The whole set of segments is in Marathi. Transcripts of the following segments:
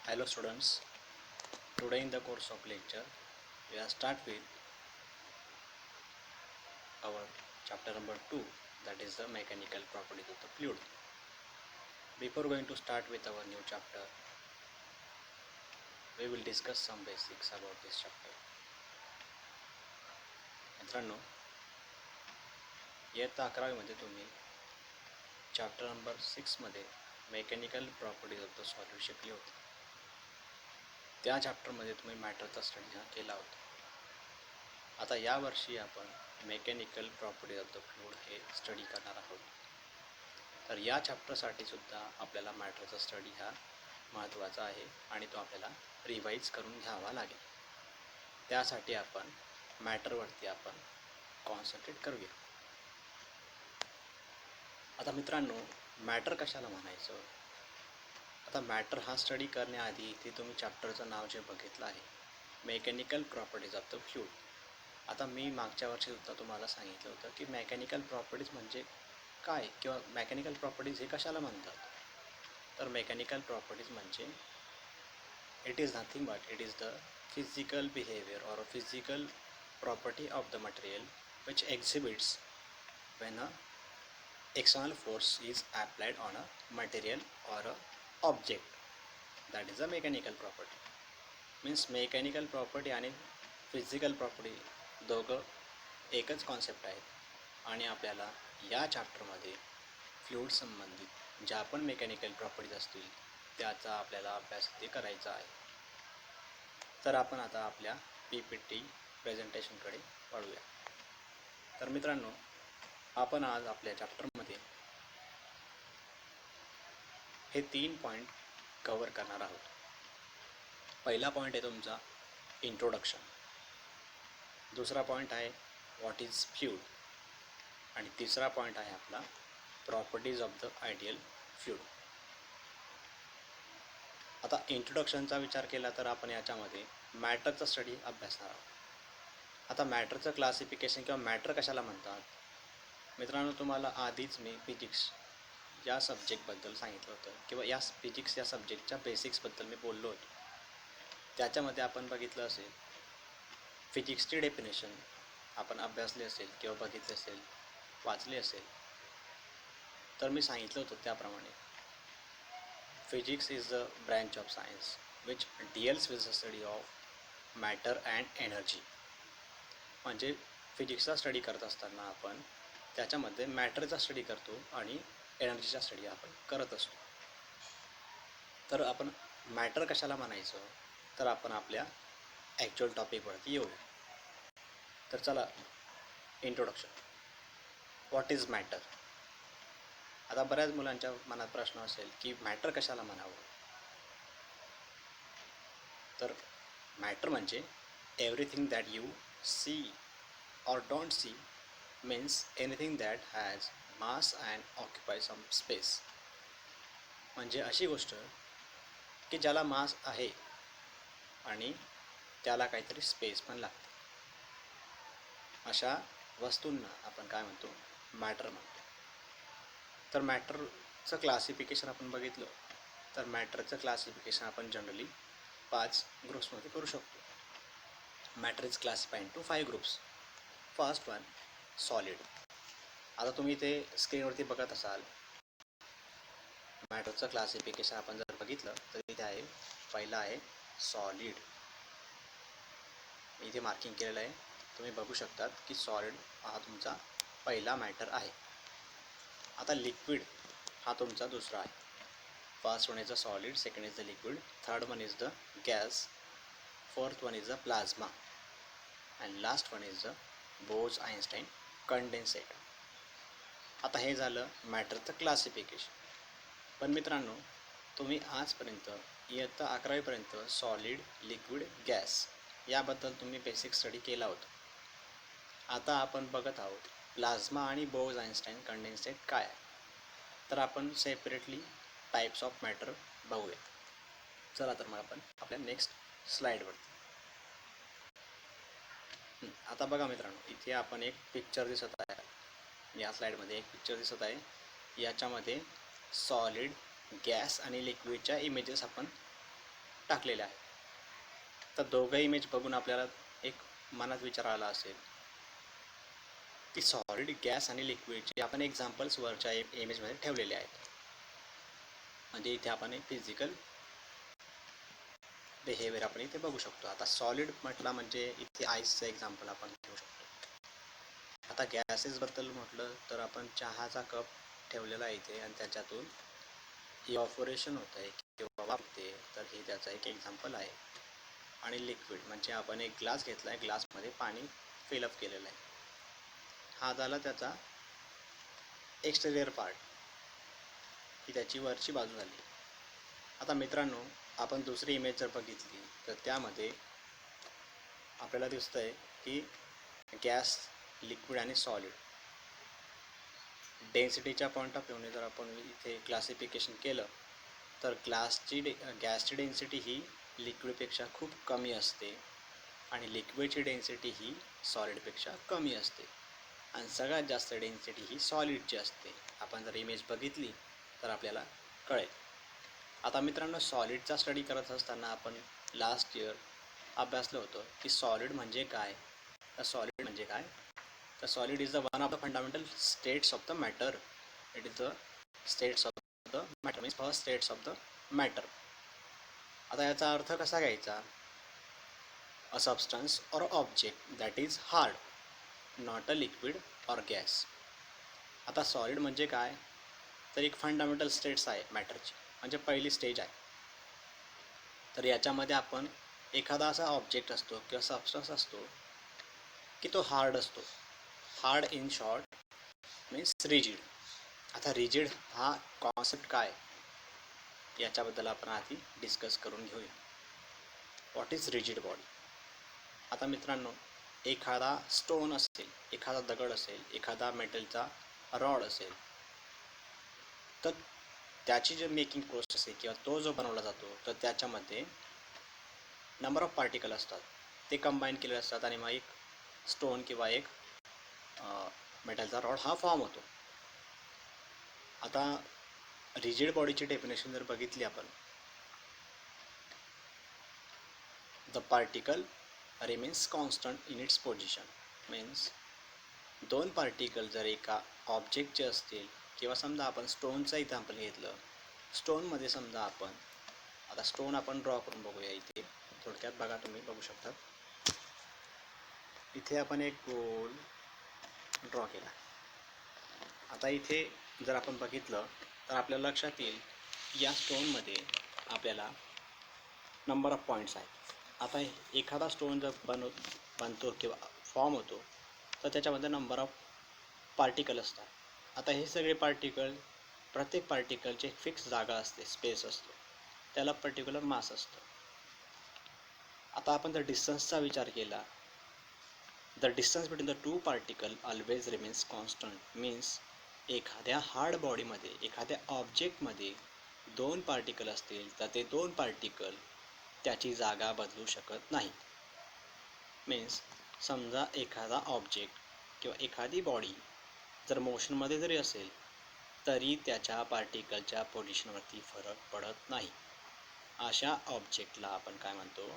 Hello students, today in the course of lecture we are start with our chapter number 2, that is the mechanical properties of the fluid. Before going to start with our new chapter, we will discuss some basics about this chapter. मित्रांनो, इयत्ता 11वी मध्ये तुम्ही चॅप्टर नंबर 6 मध्ये mechanical properties of the solid शिकले होते. त्या चॅप्टरमध्ये तुम्ही मॅटरचा स्टडी केला होता. आता या वर्षी आपण mechanical properties of the fluid हे स्टडी करणार आहोत. तर या चॅप्टरसाठी सुद्धा आपल्याला मॅटरचा स्टडी हा महत्त्वाचा आहे आणि तो आपल्याला रिवाईज करून घ्यावा लागेल. त्यासाठी आपण मॅटरवरती आपण कॉन्सन्ट्रेट करूया. आता मित्रांनो, मॅटर कशाला म्हणायचं? आता मॅटर हा स्टडी करण्याआधी इथे तुम्ही चॅप्टरचं नाव जे बघितलं आहे, mechanical properties of the fluid. आता मी मागच्या वर्षी सुद्धा तुम्हाला सांगितलं होतं की मेकॅनिकल प्रॉपर्टीज म्हणजे काय किंवा मेकॅनिकल प्रॉपर्टीज हे कशाला म्हणतात. तर मेकॅनिकल प्रॉपर्टीज म्हणजे it is nothing but it is the physical behaviour or physical property of the material which exhibits when a external force is applied on a material or a object. That is a mechanical property. Means mechanical property आणि फिजिकल प्रॉपर्टी दोघं एकच कॉन्सेप्ट आहेत आणि आपल्याला या चॅप्टरमध्ये फ्लूइड संबंधित ज्या पण मेकॅनिकल प्रॉपर्टीज असतील त्याचा आपल्याला अभ्यास ते करायचा आहे. तर आपण आता आपल्या PPT प्रेझेंटेशनकडे वळूया. तर मित्रांनो, आपण आज आपल्या चॅप्टरमध्ये हे 3 पॉईंट कव्हर करणार आहोत. पहिला पॉईंट आहे तुमचा इंट्रोडक्शन, दुसरा पॉईंट आहे व्हॉट इज फ्लूइड आणि तिसरा पॉईंट आहे आपला properties of the ideal fluid. आता इंट्रोडक्शनचा विचार केला तर आपण याच्यामध्ये मॅटरचा स्टडी अभ्यासणार आहोत. आता मॅटरचं क्लासिफिकेशन किंवा मॅटर कशाला म्हणतात? मित्रांनो, तुम्हाला आधीच मी फिजिक्स या सब्जेक्टबद्दल सांगितलं होतं किंवा या फिजिक्स या सब्जेक्टच्या बेसिक्सबद्दल मी बोललो होतो. त्याच्यामध्ये आपण बघितलं असेल फिजिक्सची डेफिनेशन आपण अभ्यासली असेल किंवा बघितली असेल, वाचली असेल. तर मी सांगितलं होतं त्याप्रमाणे physics is the branch of science which deals with the study of matter and energy. म्हणजे फिजिक्सचा स्टडी करत असताना आपण त्याच्यामध्ये मॅटरचा स्टडी करतो आणि एनर्जीचा स्टडी आपण करत असतो. तर आपण मॅटर कशाला म्हणायचं, तर आपण आपल्या ॲक्च्युअल टॉपिकवरती येऊया. तर चला, इंट्रोडक्शन. What is matter? आता बऱ्याच मुलांच्या मनात प्रश्न असेल की मॅटर कशाला म्हणावं. तर मॅटर म्हणजे everything that you see or don't see, means anything that has mass and occupies some space. म्हणजे अशी गोष्ट की ज्याला मास आहे आणि त्याला काहीतरी स्पेस पण लागते, अशा वस्तूंना आपण काय म्हणतो, मॅटर म्हणतो. तर मॅटरचं क्लासिफिकेशन आपण बघितलं तर मॅटरचं क्लासिफिकेशन आपण जनरली 5 ग्रुप्समध्ये करू शकतो. Matter is classified into 5 groups. First one, solid. आता तुम्ही ते स्क्रीनवरती बघत असाल, मॅटरचं क्लासिफिकेशन आपण जर बघितलं तर इथे आहे, पहिला आहे सॉलिड. इथे मार्किंग केलेलं आहे, तुम्ही बघू शकतात की सॉलिड हा तुमचा पहिला मॅटर आहे. आता लिक्विड हा तुमचा दुसरा आहे. First one is the solid, second is the liquid, third one is the gas, fourth one is the plasma and last one is the Bose Einstein condensate. आता हे झालं मॅटरचं क्लासिफिकेशन. पण मित्रांनो, तुम्ही आजपर्यंत इयत्ता 11वीपर्यंत सॉलिड, लिक्विड, गॅस याबद्दल तुम्ही बेसिक स्टडी केला होता. आता आपण बघत आहोत प्लाझ्मा आणि बोज-आइन्स्टाईन कंडेन्सेट काय आहे. तर आपण सेपरेटली टाईप्स ऑफ मॅटर बघूया. चला तर मग आपण आपल्या नेक्स्ट स्लाईडवरती. आता बघा मित्रांनो, इथे आपण एक पिक्चर दिसत आहे. या स्लाईडमध्ये एक पिक्चर दिसत आहे. याच्यामध्ये सॉलिड, गॅस आणि लिक्विडच्या इमेजेस आपण टाकलेले आहेत. तर दोघं इमेज बघून आपल्याला एक मनात विचार आला असेल की सॉलिड, गॅस आणि लिक्विडचे आपण एक्झाम्पल्स वरच्या इमेजमध्ये ठेवलेले आहेत. म्हणजे इथे आपण एक फिजिकल बिहेवियर आपण इथे बघू शकतो. आता सॉलिड म्हटला म्हणजे इथे आईसचं एक्झाम्पल आपण घेऊ शकतो. आता गॅसेसबद्दल म्हटलं तर आपण चहाचा कप ठेवलेला आहे इथे आणि त्याच्यातून इव्हॅपोरेशन होतं आहे किंवा वाफते, तर हे त्याचं एक एक्झाम्पल आहे. आणि लिक्विड म्हणजे आपण एक ग्लास घेतला आहे, ग्लासमध्ये पाणी फिलअप केलेलं आहे. हा झाला त्याचा एक्सटेरियर पार्ट, ही त्याची वरची बाजू झाली. आता मित्रांनो, आपण दुसरी इमेज जर बघितली तर त्यामध्ये आपल्याला दिसतं आहे की गॅस, लिक्विड आणि सॉलिड डेन्सिटीच्या पॉईंट ऑफ व्ह्यूने जर आपण इथे क्लासिफिकेशन केलं तर गॅसची डेन्सिटी ही लिक्विडपेक्षा खूप कमी असते आणि लिक्विडची डेन्सिटी ही सॉलिडपेक्षा कमी असते आणि सगळ्यात जास्त डेन्सिटी ही सॉलिडची असते. आपण जर इमेज बघितली तर आपल्याला कळेल. आता मित्रांनो, सॉलिडचा स्टडी करत असताना आपण लास्ट इयर अभ्यासलं होतं की सॉलिड म्हणजे काय. तर सॉलिड म्हणजे काय, तर solid is the one of the fundamental states of the matter. It is the states of the matter, means first states of the matter. आता याचा अर्थ कसा घ्यायचा, अ substance or object that is hard, not a liquid or gas. आता सॉलिड म्हणजे काय, तर एक फंडामेंटल स्टेट्स आहे मॅटरची, म्हणजे पहिली स्टेज आहे. तर याच्यामध्ये आपण एखादा असा ऑब्जेक्ट असतो किंवा सबस्टन्स असतो की तो हार्ड असतो. Hard in short means rigid. आता रिजिड हा कॉन्सेप्ट काय याच्याबद्दल आपण आधी डिस्कस करून घेऊया. What is rigid body. आता मित्रांनो, एखादा स्टोन असेल, एखादा दगड असेल, एखादा मेटलचा रॉड असेल, तर त्याची जे मेकिंग प्रोसेस आहे किंवा तो जो बनवला जातो तर त्याच्यामध्ये नंबर ऑफ पार्टिकल असतात, ते कंबाईन केलेले असतात आणि मग एक स्टोन किंवा एक मेटलचा रॉड हा फॉर्म होतो. आता रिजिड बॉडीची डेफिनेशन जर बघितली आपण, the particle remains constant in its position. Means दोन पार्टिकल जर एका ऑब्जेक्टचे असतील किंवा समजा आपण स्टोनचं एक्झाम्पल घेतलं, स्टोनमध्ये समजा आपण आता स्टोन आपण ड्रॉ करून बघूया. इथे थोडक्यात बघा, तुम्ही बघू शकता इथे आपण एक गोल ड्रॉ केला. आता इथे जर आपण बघितलं तर आपल्या लक्षात येईल या स्टोनमध्ये आपल्याला नंबर ऑफ पॉईंट्स आहेत. आता एखादा स्टोन जर बनतो किंवा फॉर्म होतो तर त्याच्यामध्ये नंबर ऑफ पार्टिकल असतात. आता हे सगळे पार्टिकल, प्रत्येक पार्टिकलची एक फिक्स जागा असते, स्पेस असतो, त्याला पर्टिक्युलर मास असतो. आता आपण जर डिस्टन्सचा विचार केला, the distance between the two particle always remains constant. Means एखाद्या हार्ड बॉडीमध्ये, एखाद्या ऑब्जेक्टमध्ये दोन पार्टिकल असतील तर ते दोन पार्टिकल त्याची जागा बदलू शकत नाही. मीन्स समजा एखादा ऑब्जेक्ट किंवा एखादी बॉडी जर मोशनमध्ये जरी असेल तरी त्याच्या पार्टिकलच्या पोझिशनवरती फरक पडत नाही. अशा ऑब्जेक्टला आपण काय म्हणतो,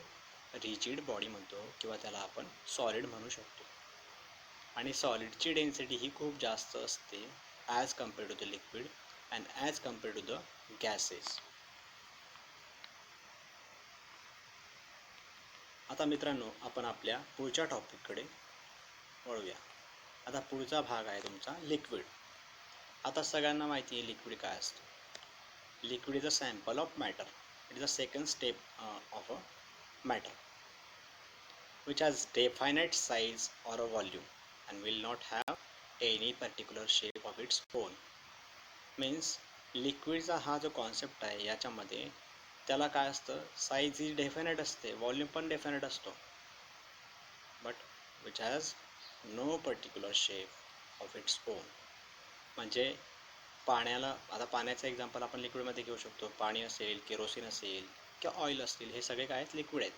रिजिड बॉडी म्हणतो किंवा त्याला आपण सॉलिड म्हणू शकतो. आणि सॉलिडची डेन्सिटी ही खूप जास्त असते as compared to the liquid and as compared to the gases. आता मित्रांनो, आपण आपल्या पुढच्या टॉपिककडे वळूया. आता पुढचा भाग आहे तुमचा लिक्विड. आता सगळ्यांना माहिती आहे लिक्विड काय असतं. Liquid is a sample of matter. It is a second step of a matter which has definite size or a volume and will not have any particular shape of its own. Means लिक्विडचा हा जो कॉन्सेप्ट आहे याच्यामध्ये त्याला काय असतं, साईज ही डेफिनेट असते, व्हॉल्यूम पण डेफिनेट असतो, but which has no particular shape of its own. म्हणजे पाण्याला, आता पाण्याचं एक्झाम्पल आपण लिक्विडमध्ये घेऊ शकतो. पाणी असेल, केरोसिन असेल किंवा ऑइल असतील, हे सगळे काय आहेत, लिक्विड आहेत.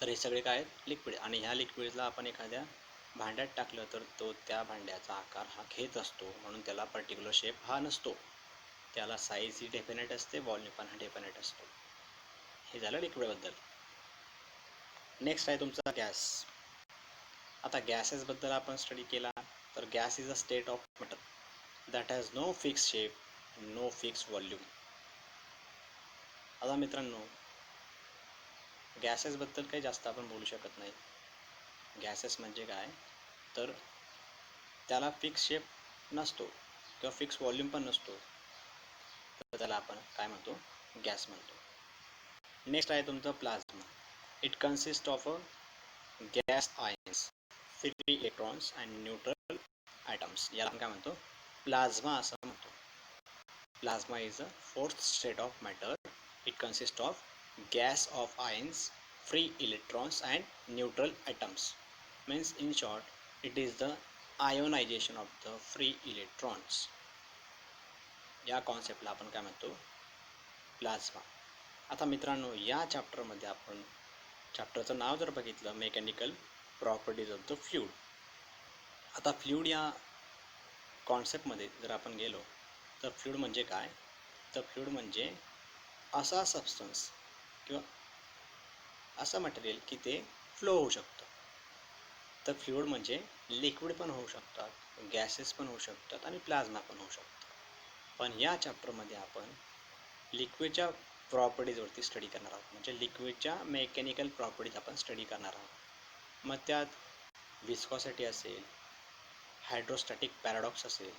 तर हे सगळे काय आहेत, लिक्विड. आणि ह्या लिक्विडला आपण एखाद्या भांड्यात टाकलं तर तो त्या भांड्याचा आकार हा घेत असतो, म्हणून त्याला पर्टिक्युलर शेप हा नसतो. त्याला साईज ही डेफिनेट असते, व्हॉल्यूम पण हा डेफिनेट असतो. हे झालं लिक्विडबद्दल. नेक्स्ट आहे तुमचा गॅस. आता गॅसेसबद्दल आपण स्टडी केला तर gas is a state of matter that has no fix shape, no fix volume. आता मित्रांनो, गॅसेसबद्दल काही जास्त आपण बोलू शकत नाही. गॅसेस म्हणजे काय तर त्याला फिक्स शेप नसतो किंवा फिक्स व्हॉल्यूम पण नसतो, तर त्याला आपण काय म्हणतो, गॅस म्हणतो. नेक्स्ट आहे तुमचं plasma. It consist of a gas ions, free electrons and neutral atoms. याला आपण काय म्हणतो, प्लाझ्मा असं म्हणतो. Plasma is a fourth state of matter. It consist of gas of ions, free electrons and neutral atoms. Means in short, it is the ionization of the free electrons. या कॉन्सेप्टला आपण काय म्हणतो, प्लाझ्मा. आता मित्रांनो, या चॅप्टरमध्ये आपण चॅप्टरचं नाव जर बघितलं, mechanical properties of the fluid. आता फ्लूइड या कॉन्सेप्टमध्ये जर आपण गेलो तर फ्लूइड म्हणजे काय, तर फ्लूइड म्हणजे असा सबस्टन्स किंवा असं मटेरियल की ते फ्लो होऊ शकतं. तर फ्लुइड म्हणजे लिक्विड पण होऊ शकतात, गॅसेस पण होऊ शकतात आणि प्लाझ्मा पण होऊ शकतं. पण या चॅप्टरमध्ये आपण लिक्विडच्या प्रॉपर्टीजवरती स्टडी करणार आहोत. म्हणजे लिक्विडच्या मेकॅनिकल प्रॉपर्टीज आपण स्टडी करणार आहोत. मग त्यात विस्कॉसिटी असेल, हायड्रोस्टॅटिक पॅराडॉक्स असेल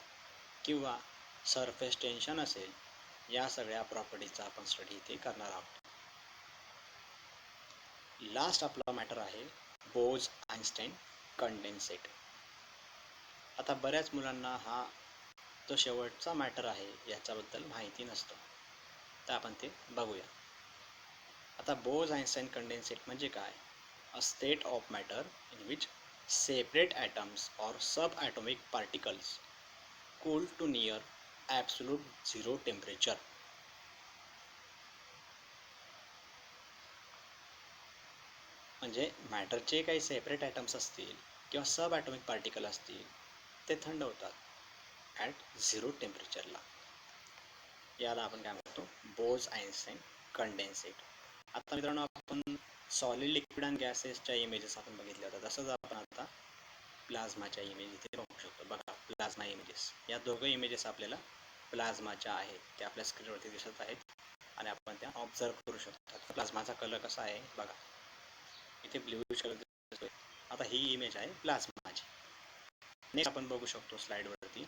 किंवा सरफेस टेन्शन असेल, या सगळ्या प्रॉपर्टीजचा आपण स्टडी इथे करणार आहोत. लास्ट आपला मॅटर आहे बोज-आइन्स्टाईन कंडेन्सेट. आता बऱ्याच मुलांना हा जो शेवटचा मॅटर आहे याच्याबद्दल माहिती नसतं, तर आपण ते बघूया. आता बोज-आइन्स्टाईन कंडेन्सेट म्हणजे काय, a state of matter in which separate atoms or subatomic particles cool to near absolute zero temperature. म्हणजे मॅटरचे काही सेपरेट ॲटम्स असतील किंवा सब ॲटॉमिक पार्टिकल असतील, ते थंड होतात ॲट झिरो टेम्परेचरला. याला आपण काय म्हणतो, बोज-आइन्स्टाईन कंडेन्सेट. आता मित्रांनो, आपण सॉलिड, लिक्विड आणि गॅसेसच्या इमेजेस आपण बघितल्या होत्या, तसंच आपण आता प्लाझ्माच्या इमेज इथे बघू शकतो. बघा, प्लाझ्मा इमेजेस, या दोघं इमेजेस आपल्याला प्लाझ्माच्या आहेत, ते आपल्या स्क्रीनवरती दिसत आहेत आणि आपण त्या ऑब्झर्व करू शकतो. प्लाझ्माचा कलर कसा आहे बघा, इथे ब्ल्यूइश कलर दिसतोय. आता ही इमेज आहे प्लाझ्माची. नेक्स्ट आपण बघू शकतो स्लाइडवरती,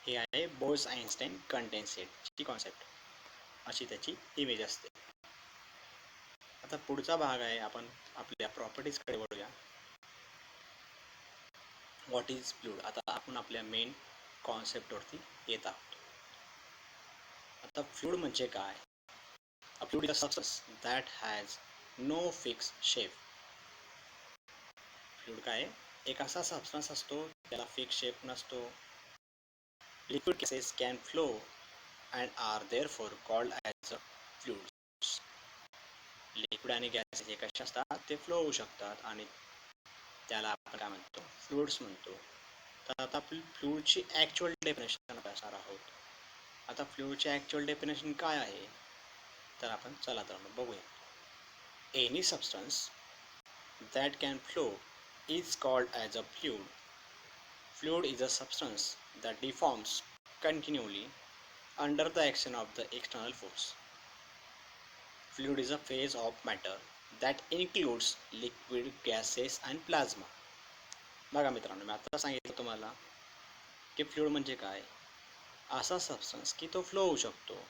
हे आहे बोज-आइन्स्टाईन कंडेन्सेटची कॉन्सेप्ट, अशी त्याची इमेज असते. आता पुढचा भाग आहे, आपण आपल्या प्रॉपर्टीजकडे वळूया. What is fluid. आता आपण आपल्या मेन कॉन्सेप्टवरती येत आहोत. आता फ्लूइड म्हणजे काय, a fluid is a substance that has no fix shape. Fluid काय, एक असा सबस्टन्स असतो त्याला फिक्स शेप नसतो. Liquid gases can flow and are therefore called as a fluids. Liquid आणि गॅसेस हे कसे असतात, ते फ्लो होऊ शकतात आणि त्याला आपण काय म्हणतो, फ्लुइड्स म्हणतो. तर आता फ्लुइडची ॲक्च्युअल डेफिनेशन अभ्यासणार आहोत. आता फ्लुइडची ॲक्च्युअल डेफिनेशन काय आहे, तर आपण चला तर मग बघूया. Any substance that can flow is called as a fluid. Fluid is a substance that deforms continually under the action of the external force. Fluid is a phase of matter that includes liquid, gases and plasma. बघा मित्रांनो, मी आता सांगितलं तुम्हाला की फ्लुइड म्हणजे काय, असा सबस्टन्स की तो फ्लो होऊ शकतो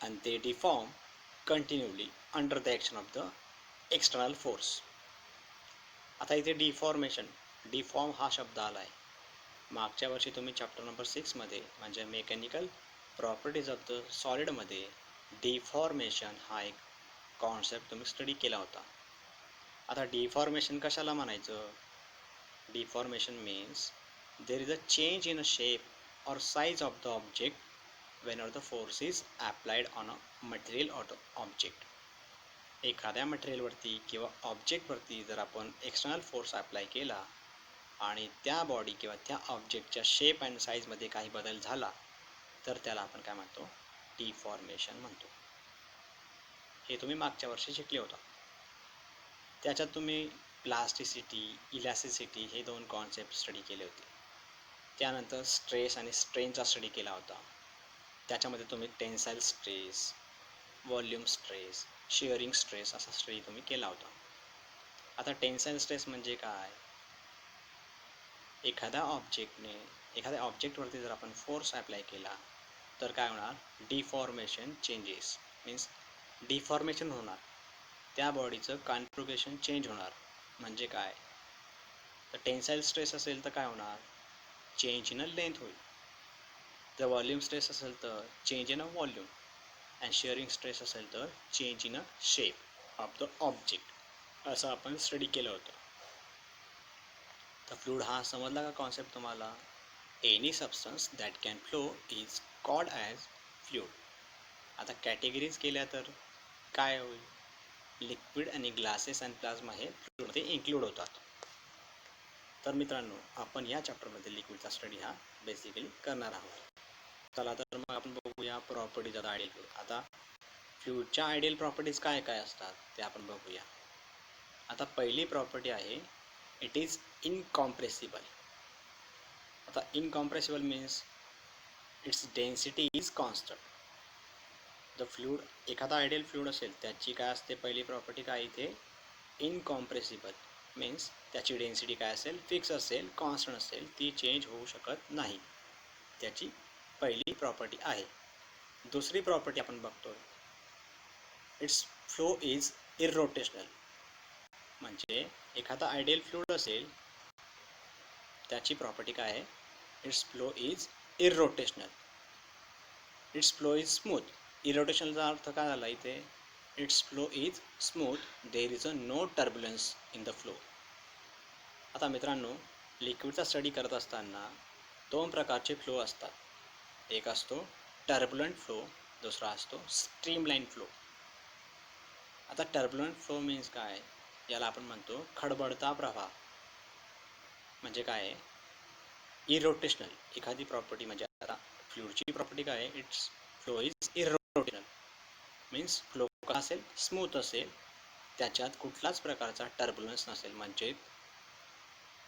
and they deform continually under the action of the external force. आता इथे डिफॉर्म हा शब्द आला आहे. मागच्या वर्षी तुम्ही चॅप्टर नंबर 6 मध्ये म्हणजे मेकॅनिकल प्रॉपर्टीज ऑफ द सॉलिडमध्ये डिफॉर्मेशन हा एक कॉन्सेप्ट तुम्ही स्टडी केला होता. आता डिफॉर्मेशन कशाला म्हणायचं, deformation means there is a change in a shape or size of the object whenever the force is applied on a material or object. एखाद्या मटेरियलवरती किंवा ऑब्जेक्टवरती जर आपण एक्सटर्नल फोर्स अप्लाय केला आणि त्या बॉडी किंवा त्या ऑब्जेक्टच्या शेप अँड साईजमध्ये काही बदल झाला, तर त्याला आपण काय म्हणतो, डिफॉर्मेशन म्हणतो. हे तुम्ही मागच्या वर्षी शिकले होता. त्याच्यात तुम्ही प्लास्टिसिटी, इलॅस्टिसिटी हे 2 कॉन्सेप्ट स्टडी केले होते. त्यानंतर स्ट्रेस आणि स्ट्रेनचा स्टडी केला होता. त्याच्यामध्ये तुम्ही tensile stress, volume stress, shearing stress असा स्टडी तुम्ही केला होता. आता टेन्साईल स्ट्रेस म्हणजे काय? एखाद्या ऑब्जेक्टवरती जर आपण फोर्स अप्लाय केला तर काय होणार? डिफॉर्मेशन चेंजेस, मीन्स डिफॉर्मेशन होणार, त्या बॉडीचं कॉन्फिगरेशन चेंज होणार. म्हणजे काय? तर टेन्साईल स्ट्रेस असेल तर काय होणार? चेंज इन अ लेंथ होईल. जर व्हॉल्यूम स्ट्रेस असेल तर change in a volume, and shearing stress असेल तर change in a shape of the object. असं आपण स्टडी केलं होतं. तर फ्लूइड हा समजला का कॉन्सेप्ट तुम्हाला? Any substance that can flow is called as fluid. आता कॅटेगरीज केल्या तर काय होईल? लिक्विड आणि ग्लासेस आणि प्लाझ्मा हे फ्लूइडमध्ये इन्क्लूड होतात. तर मित्रांनो, आपण या चॅप्टरमध्ये लिक्विडचा स्टडी हा बेसिकली करणार आहोत. चला तर मग आपण बघूया प्रॉपर्टीज ऑफ आयडियल फ्लूइड. आता फ्लूइडच्या आयडियल प्रॉपर्टीज काय काय असतात ते आपण बघूया. आता पहिली प्रॉपर्टी आहे, इट इज इनकॉम्प्रेसिबल. आता incompressible means it's density is constant. The fluid, एखादा आयडियल फ्लूइड असेल त्याची काय असते पहिली प्रॉपर्टी? काय इथे? इनकॉम्प्रेसिबल मीन्स त्याची डेन्सिटी काय असेल? फिक्स असेल, कॉन्स्टंट असेल, ती चेंज होऊ शकत नाही. त्याची पहिली प्रॉपर्टी आहे. दुसरी प्रॉपर्टी आपण बघतो, इट्स फ्लो इज इररोटेशनल. म्हणजे एखादा आयडियल फ्लूइड असेल त्याची प्रॉपर्टी काय आहे? Its flow is irrotational. Its flow is smooth. इररोटेशनलचा अर्थ काय झाला इथे? Its flow is smooth, there is a no turbulence in the flow. आता मित्रांनो, लिक्विडचा स्टडी करत असताना 2 प्रकारचे फ्लो असतात. एक असतो टर्ब्युलंट फ्लो, दुसरा असतो स्ट्रीमलाईन फ्लो. आता टर्ब्युलंट फ्लो मीन्स काय? याला आपण म्हणतो खडबडता प्रवाह. म्हणजे काय आहे? इरोटेशनल. एखादी प्रॉपर्टी म्हणजे आता फ्लूइडची प्रॉपर्टी काय आहे? Its flow is irrotational means flow कसा असेल? स्मूथ असेल, त्याच्यात कुठलाच प्रकारचा टर्ब्युलन्स नसेल. म्हणजे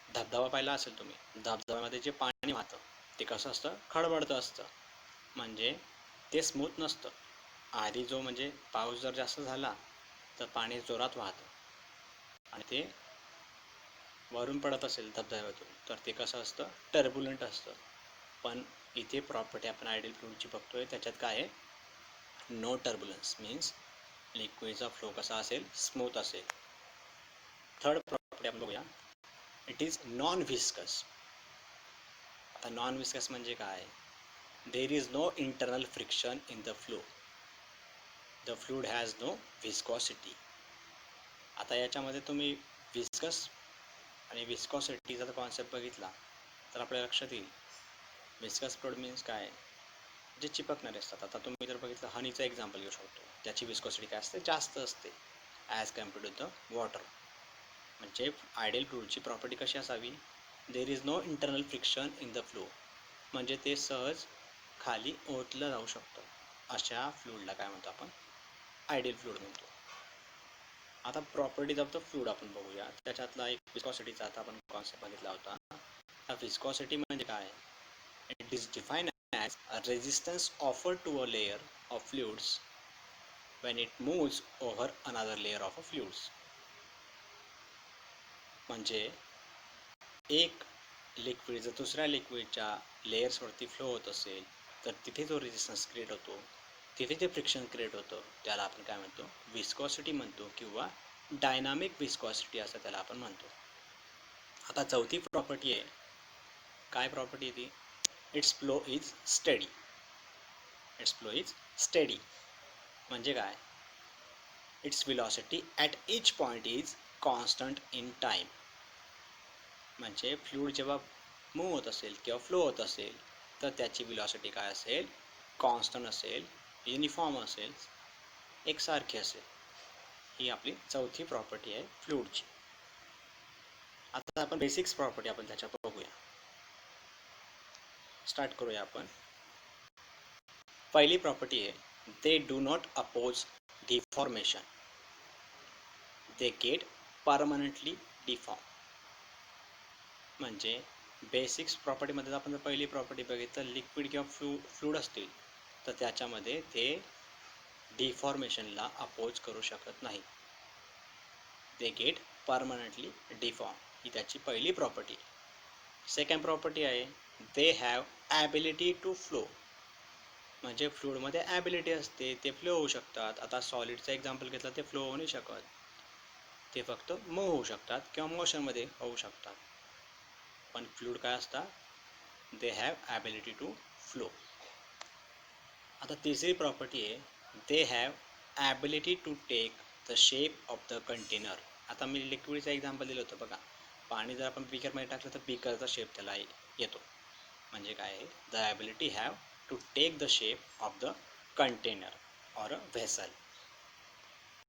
धबधबा पाहिला असेल तुम्ही, धबधब्यामध्ये जे पाणी वाहतं ते कसं असतं? खडबडतं असतं. म्हणजे ते स्मूथ नसतं. आधी जो म्हणजे पाऊस जर जास्त झाला तर पाणी जोरात वाहतं आणि ते वरून पडत असेल धबधब्यातून तर ते कसं असतं? टर्ब्युलंट असतं. पण इथे प्रॉपर्टी आपण आयडियल फ्लूइडची बघतोय त्याच्यात काय आहे? नो टर्ब्युलन्स मीन्स लिक्विडचा फ्लो कसा असेल? स्मूथ असेल. थर्ड प्रॉपर्टी आपण बघूया, इट इज नॉन व्हिस्कस. आता नॉन व्हिस्कस म्हणजे काय? There is no internal friction in the flow. The fluid has no viscosity. आता याच्यामध्ये तुम्ही व्हिस्कस आणि व्हिस्कॉसिटीचा जर कॉन्सेप्ट बघितला तर आपल्या लक्षात येईल व्हिस्कस फ्लूइड मीन्स काय? जे चिपकणारे असतात. आता तुम्ही जर बघितलं हनीचं एक्झाम्पल घेऊ शकतो, त्याची व्हिस्कॉसिटी काय असते? जास्त असते as compared to the water. म्हणजे आयडियल फ्लूइडची प्रॉपर्टी कशी असावी? There is no internal friction in the flow, म्हणजे ते सहज खाली ओतलं जाऊ शकतं. अशा फ्लूइडला काय म्हणतो आपण? आयडियल फ्लूइड म्हणतो. आता प्रॉपर्टीज ऑफ द फ्लूइड आपण बघूया. त्याच्यातला एक व्हिस्कॉसिटीचा आता आपण कॉन्सेप्ट बघितला होता. व्हिस्कॉसिटी म्हणजे काय? It is defined as a resistance offered to a layer of fluids when it moves over another layer of a fluids. म्हणजे एक लिक्विड जर दुसऱ्या लिक्विडच्या लेयर्सवरती फ्लो होत असेल तर तिथे जो रेजिस्टन्स क्रिएट होतो, तिथे जे फ्रिक्शन क्रिएट होतं त्याला आपण काय म्हणतो? व्हिस्कॉसिटी म्हणतो किंवा डायनामिक व्हिस्कॉसिटी असं त्याला आपण म्हणतो. आता चौथी प्रॉपर्टी आहे, काय प्रॉपर्टी ती? It's flow is steady. It's flow is steady म्हणजे काय? It's velocity at each point is constant in time. म्हणजे फ्लूइड जेव्हा मूव्ह होत असेल किंवा फ्लो होत असेल तर त्याची व्हेलॉसिटी काय असेल? कॉन्स्टंट असेल, युनिफॉर्म असेल, एकसारखी असेल. ही आपली चौथी प्रॉपर्टी आहे फ्लूइडची. आता आपण बेसिक्स प्रॉपर्टी आपण त्याच्या बघूया. स्टार्ट करूया आपण. पहिली प्रॉपर्टी आहे they do not oppose deformation, they get permanently deform. म्हणजे बेसिक्स प्रॉपर्टीमध्ये आपण जर पहिली प्रॉपर्टी बघितलं लिक्विड किंवा फ्लूड असतील तर त्याच्यामध्ये ते डिफॉर्मेशनला अपोज करू शकत नाही. दे गेट परमनंटली डिफॉर्म ही त्याची पहिली प्रॉपर्टी. सेकंड प्रॉपर्टी आहे they have ability to flow. म्हणजे फ्लूडमध्ये ॲबिलिटी असते, ते फ्लो होऊ शकतात. आता सॉलिडचं एक्झाम्पल घेतलं ते फ्लो होऊ नाही शकत, ते फक्त मूव्ह होऊ शकतात किंवा मोशनमध्ये होऊ शकतात. पण फ्लूड काय असतात, they have ability to flow. आता तिसरी प्रॉपर्टी आहे they have ability to take the shape of the container. आता मी लिक्विडचं एक्झाम्पल दिलं होतं बघा, पाणी जर आपण बिकरमध्ये टाकलं तर बिकरचा शेप त्याला येतो. म्हणजे काय आहे, the ability have to take the shape of the container or a vessel.